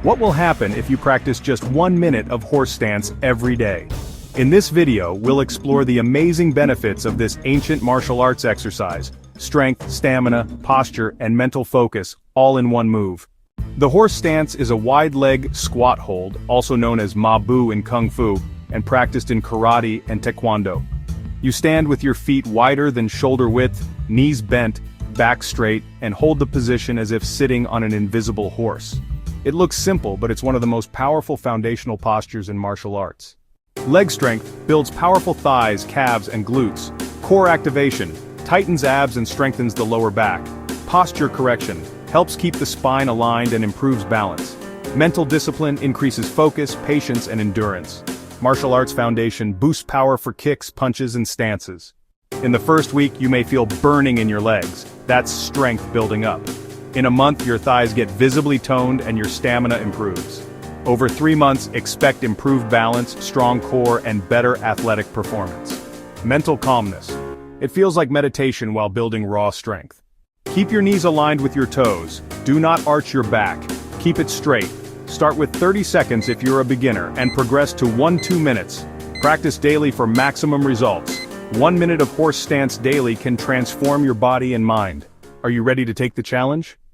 What will happen if you practice just 1 minute of horse stance every day? In this video, we'll explore the amazing benefits of this ancient martial arts exercise: strength, stamina, posture, and mental focus, all in one move. The horse stance is a wide-leg squat hold, also known as ma bu in Kung Fu, and practiced in karate and Taekwondo. You stand with your feet wider than shoulder width, knees bent, back straight, and hold the position as if sitting on an invisible horse. It looks simple, but it's one of the most powerful foundational postures in martial arts. Leg strength builds powerful thighs, calves, and glutes. Core activation tightens abs and strengthens the lower back. Posture correction helps keep the spine aligned and improves balance. Mental discipline increases focus, patience, and endurance. Martial arts foundation boosts power for kicks, punches, and stances. In the first week, you may feel burning in your legs. That's strength building up. In a month, your thighs get visibly toned and your stamina improves. Over 3 months, expect improved balance, strong core, and better athletic performance. Mental calmness. It feels like meditation while building raw strength. Keep your knees aligned with your toes. Do not arch your back. Keep it straight. Start with 30 seconds if you're a beginner and progress to 1-2 minutes. Practice daily for maximum results. 1 minute of horse stance daily can transform your body and mind. Are you ready to take the challenge?